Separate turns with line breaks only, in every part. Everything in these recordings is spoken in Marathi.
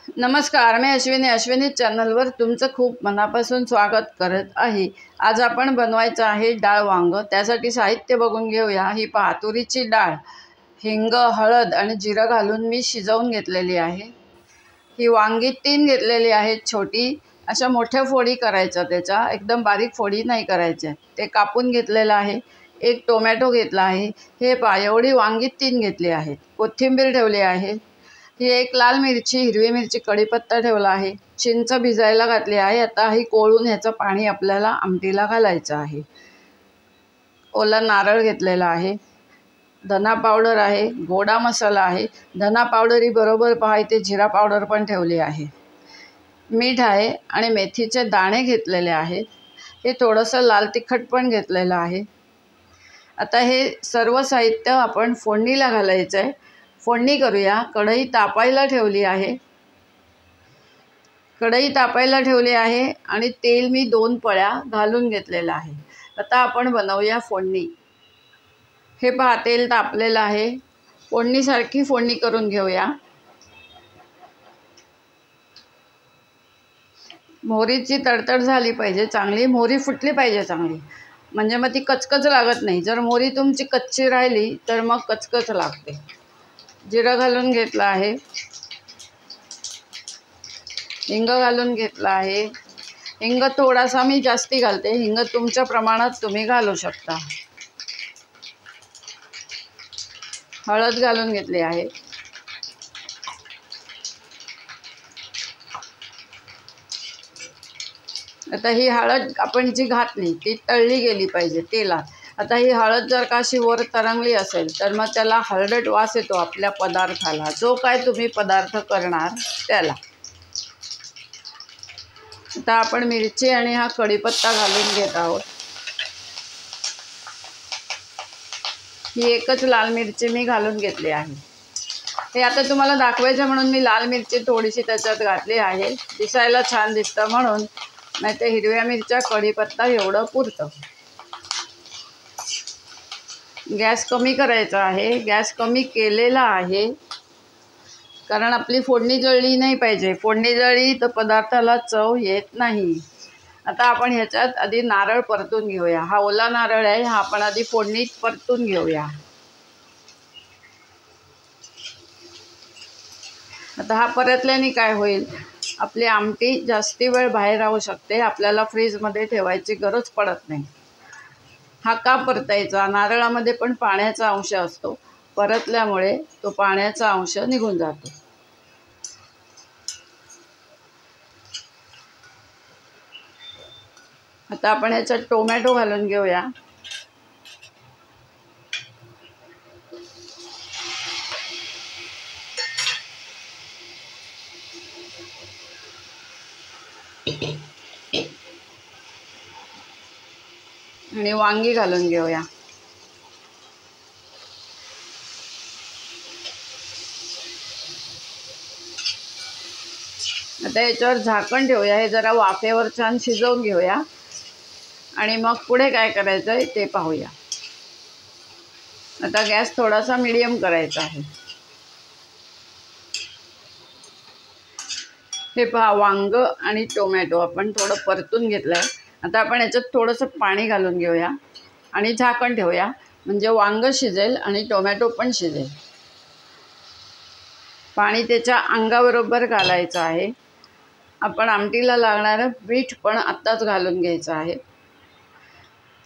नमस्कार, मी अश्विनी चॅनलवर तुमचं खूप मनापासून स्वागत करत आहे। आज आपण बनवायचं आहे डाळ वांग। त्यासाठी साहित्य बघून घेऊया। ही पहा, तुरीची डाळ, हिंग, हळद आणि जिरं घालून मी शिजवून घेतलेली आहे। ही वांगी 3 घेतलेली आहेत छोटी। अशा मोठ्या फोडी करायच्या, त्याच्या एकदम बारीक फोडी नाही करायच्या। ते कापून घेतलेलं आहे। एक टोमॅटो घेतला आहे। हे पहा, एवढी वांगी 3 घेतली आहेत। कोथिंबीर ठेवली आहे। ही एक लाल मिरची, हिरवी मिरची, कढीपत्ता ठेवला आहे। चिंच भिजायला घातली आहे। आता ही कोळून ह्याचं पाणी आपल्याला आमटीला घालायचं आहे। ओला नारळ घेतलेला आहे। धना पावडर आहे, गोडा मसाला आहे। धना पावडरी बरोबर पहा इथे जिरा पावडर पण ठेवली आहे। मीठ आहे आणि मेथीचे दाणे घेतलेले आहेत। हे थोडंसं लाल तिखट पण घेतलेलं आहे। आता हे सर्व साहित्य आपण फोडणीला घालायचं आहे। फोडणी करूया। कढई तापायला ठेवली आहे। कढई तापायला ठेवली आहे आणि तेल मी 2 पळ्या घालून घेतलेलं आहे। आता आपण बनवूया फोडणी। हे पहा, तेल तापलेलं आहे। फोडणीसारखी फोडणी करून घेऊया। मोहरीची तडतड झाली पाहिजे, चांगली मोहरी फुटली पाहिजे चांगली, म्हणजे मग ती कचकच लागत नाही। जर मोहरी तुमची कच्ची राहिली तर मग कचकच लागते। जिरं घालून घेतलं आहे। हिंग घालून घेतला आहे। हिंग थोडासा मी जास्ती घालते। हिंग तुमच्या प्रमाणात तुम्ही घालू शकता। हळद घालून घेतली आहे। आता ही हळद आपण जी घातली ती तळली गेली पाहिजे तेलात। आता ही हळद जर का अशी वर तरंगली असेल तर मग त्याला हळदट वास येतो आपल्या पदार्थाला, जो काय तुम्ही पदार्थ करणार त्याला। आता आपण मिरची आणि हा कढीपत्ता घालून घेत आहोत। ही एकच लाल मिरची मी घालून घेतली आहे। हे आता तुम्हाला दाखवायचं म्हणून मी लाल मिरची थोडीशी त्याच्यात घातली आहे, दिसायला छान दिसतं म्हणून। नाही तर हिरव्या मिरच्या, कढीपत्ता एवढं पुरतं। गॅस कमी करायचा आहे। गॅस कमी केलेला आहे, कारण आपली फोडणी जळली नाही पाहिजे। फोडणी जळली तर पदार्थाला चव येत नाही। आता आपण ह्याच्यात आधी नारळ परतून घेऊया। हा ओला नारळ आहे, हा आपण आधी फोडणीत परतून घेऊया। आता हा परतल्याने काय होईल, आपली आमटी जास्ती वेळ बाहेर राहू शकते, आपल्याला फ्रीजमध्ये ठेवायची गरज पडत नाही। हा का परतायचा, नारळामध्ये पण पाण्याचा अंश असतो, परतल्यामुळे तो पाण्याचा अंश निघून जातो। आता आपण ह्याच्यात टोमॅटो घालून घेऊया। आणि वांगी घालून घेऊया। आता याच्यावर झाकण ठेवूया। हे जरा वाफेवर छान शिजवून घेऊया आणि मग पुढे काय करायचं आहे ते पाहूया। आता गॅस थोडासा मीडियम करायचा आहे। हे पहा, वांग आणि टोमॅटो आपण थोडं परतून घेतलं आहे। आता आपण याच्यात थोडंसं पाणी घालून घेऊया आणि झाकण ठेवूया, म्हणजे वांग शिजेल आणि टोमॅटो पण शिजेल। पाणी त्याच्या अंगाबरोबर घालायचं आहे। आपण आमटीला लागणारं मीठ पण आत्ताच घालून घ्यायचं आहे।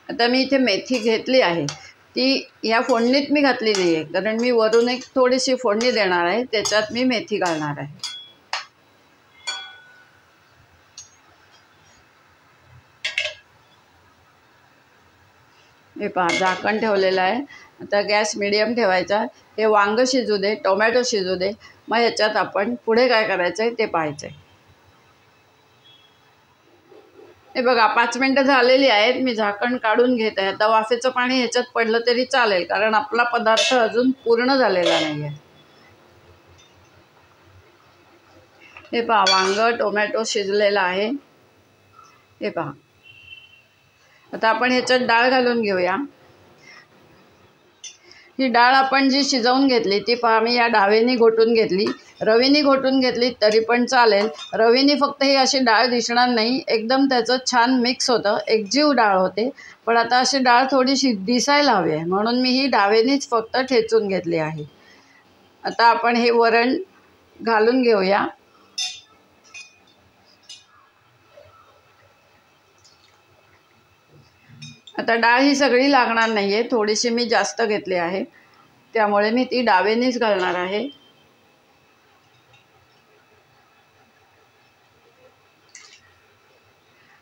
आता मी इथे मेथी घेतली आहे, ती या फोडणीत मी घातली नाही आहे, कारण मी वरून एक थोडीशी फोडणी देणार आहे, त्याच्यात मी मेथी घालणार आहे। हे पहा, झाकण ठेवलेलं आहे। आता गॅस मीडियम ठेवायचा। हे वांग शिजू दे, टोमॅटो शिजू दे, मग ह्याच्यात आपण पुढे काय करायचं आहे ते पाहायचं आहे। हे बघा, 5 मिनटं झालेली आहेत। मी झाकण काढून घेत आहे। आता वाफेचं पाणी ह्याच्यात पडलं तरी चालेल, कारण आपला पदार्थ अजून पूर्ण झालेला नाही आहे। हे पहा, वांग टोमॅटो शिजलेला आहे। हे पहा, आता आपण ह्याच्यात डाळ घालून घेऊया। ही डाळ आपण जी शिजवून घेतली ती पहा, मी या डावेने घोटून घेतली। रवीने घोटून घेतली तरी पण चालेल. रवीने फक्त ही अशी डाळ दिसणार नाही, एकदम त्याचं छान मिक्स होतं, एकजीव डाळ होते. पण आता अशी डाळ थोडीशी दिसायला हवी आहे म्हणून मी ही डावेनीच फक्त ठेचून घेतली आहे. आता आपण हे वरण घालून घेऊया. आता डाळ ही सगळी लागणार नाही आहे, थोडीशी मी जास्त घेतली आहे, त्यामुळे मी ती डावेनीच घालणार आहे.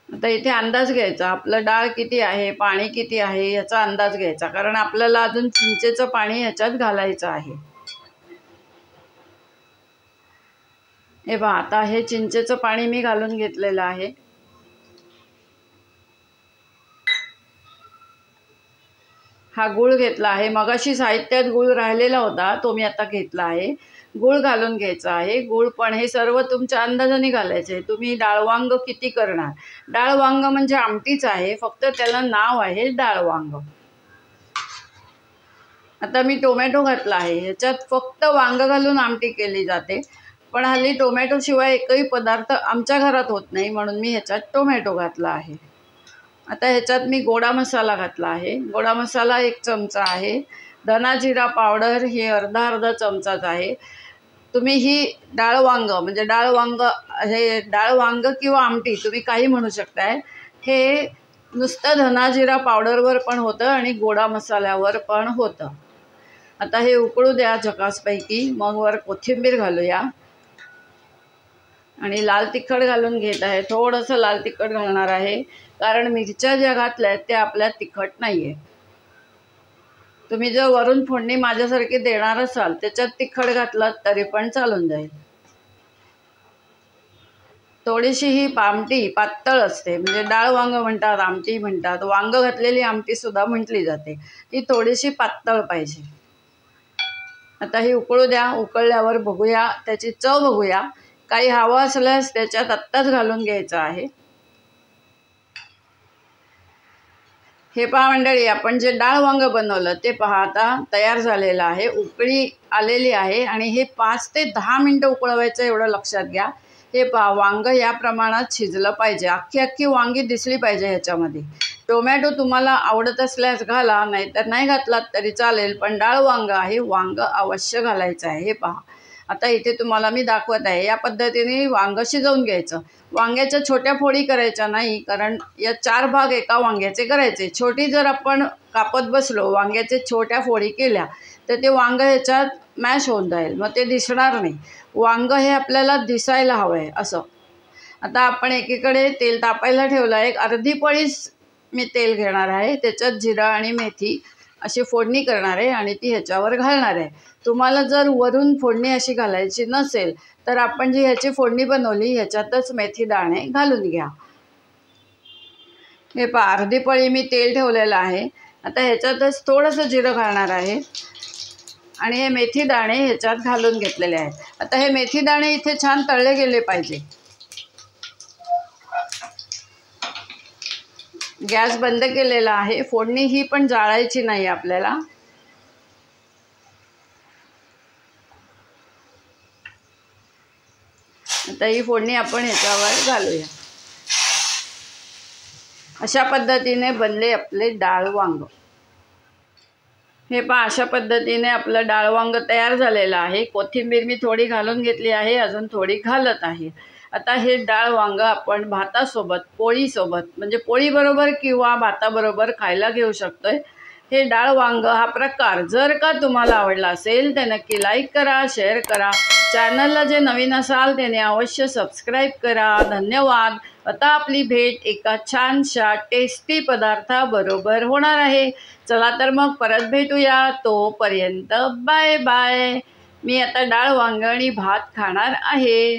आता इथे अंदाज घ्यायचा, आपलं डाळ किती आहे, पाणी किती आहे याचा अंदाज घ्यायचा, कारण आपल्याला अजून चिंचेचं पाणी याच्यात घालायचं आहे. हे बघा, आता हे चिंचेचं पाणी मी घालून घेतलेलं आहे. हा गूळ घेतला आहे, मगाशी साहित्यात गूळ राहिलेला होता तो मी आता घेतला आहे. गूळ घालून घ्यायचा आहे. गूळ पण हे सर्व तुमच्या अंदाजाने घालायचे आहे. तुम्ही डाळ वांग किती करणार, डाळ वांग म्हणजे आमटीच आहे, फक्त त्याला नाव आहे डाळ वांग. आता मी टोमॅटो घातला आहे, ह्याच्यात फक्त वांग घालून आमटी केली जाते, पण हल्ली टोमॅटो शिवाय एकही पदार्थ आमच्या घरात होत नाही म्हणून मी ह्याच्यात टोमॅटो घातला आहे. आता ह्याच्यात मी गोडा मसाला घातला आहे. गोडा मसाला 1 चमचा आहे. धना जिरा पावडर ही अर्धा चमचाच आहे. तुम्ही ही डाळ वांग म्हणजे डाळ वांग किंवा आमटी तुम्ही काही म्हणू शकताय. हे नुसतं धना जिरा पावडरवर पण होतं आणि गोडा मसाल्यावर पण होतं. आता हे उकळू द्या झकासपैकी, मग वर कोथिंबीर घालूया आणि लाल तिखट घालून घेत आहे. थोडंसं लाल तिखट घालणार आहे, कारण मिरच्या ज्या घातल्या आहेत त्या आपल्या तिखट नाही आहे. तुम्ही जर वरून फोडणी माझ्यासारखी देणार असाल त्याच्यात तिखट घातलं तरी पण चालून जाईल. थोडीशी ही आमटी पातळ असते, म्हणजे डाळ वांग म्हणतात, आमटी म्हणतात, वांग घातलेली आमटी सुद्धा म्हटली जाते, ती थोडीशी पातळ पाहिजे. आता ही उकळू द्या. उकळल्यावर बघूया, त्याची चव बघूया. काही हवं असल्यास त्याच्यात आत्ताच घालून घ्यायचं आहे. हे पहा मंडळी, आपण जे डाळ वांग बनवलं ते पहा आता तयार झालेलं आहे, उकळी आलेली आहे आणि हे 5 ते 10 मिनटं उकळवायचं एवढं लक्षात घ्या. हे पहा, वांग या प्रमाणात शिजलं पाहिजे, अख्खी वांगी दिसली पाहिजे ह्याच्यामध्ये. टोमॅटो तुम्हाला आवडत असल्यास घाला, नाहीतर नाही घातलात तरी चालेल, पण डाळ वांग आहे, वांग अवश्य घालायचं आहे. हे पहा, आता इथे तुम्हाला मी दाखवत आहे, या पद्धतीने वांग शिजवून घ्यायचं. वांग्याच्या छोट्या फोडी करायच्या नाही, कारण या 4 भाग एका वांग्याचे करायचे. छोटी जर आपण कापत बसलो, वांग्याचे छोट्या फोडी केल्या तर ते वांग ह्याच्यात मॅश होऊन जाईल, मग ते दिसणार नाही. वांग हे आपल्याला दिसायला हवं आहे असं. आता आपण एकीकडे तेल तापायला ठेवलं आहे. 1/2 पळीच मी तेल घेणार आहे, त्याच्यात जिरा आणि मेथी अशी फोडणी करणार आहे आणि ती ह्याच्यावर घालणार आहे. तुम्हाला जर वरून फोडणी अशी घालायची नसेल तर आपण जी ह्याची फोडणी बनवली ह्याच्यातच मेथी दाणे घालून घ्या. हे पहा, 1/2 पळी मी तेल ठेवलेलं आहे. आता ह्याच्यातच थोडंसं जिरं घालणार आहे आणि हे मेथी दाणे ह्याच्यात घालून घेतलेले आहेत. आता हे मेथी दाणे इथे छान तळले गेले पाहिजे. गॅस बंद केलेला आहे. फोडणी ही पण जाळायची नाही आपल्याला. आता ही फोडणी आपण ह्याच्यावर घालूया. अशा पद्धतीने बनले आपले डाळ वांग. हे पहा, अशा पद्धतीने आपलं डाळ वांग तयार झालेलं आहे. कोथिंबीर मी थोडी घालून घेतली आहे, अजून थोडी घालत आहे. आता हे डाळ वांग आपण भातासोबत, पोळीसोबत म्हणजे पोळीबरोबर किंवा भाताबरोबर खायला घेऊ शकतोय. हे डाळ वांग हा प्रकार जर का तुम्हाला आवडला असेल तर नक्की लाईक करा, शेअर करा. चॅनलला जे नवीन असाल त्याने अवश्य सबस्क्राईब करा. धन्यवाद. आता आपली भेट एका छानशा टेस्टी पदार्थाबरोबर होणार आहे. चला तर मग परत भेटूया. तोपर्यंत बाय बाय. मी आता डाळ वांग आणि भात खाणार आहे.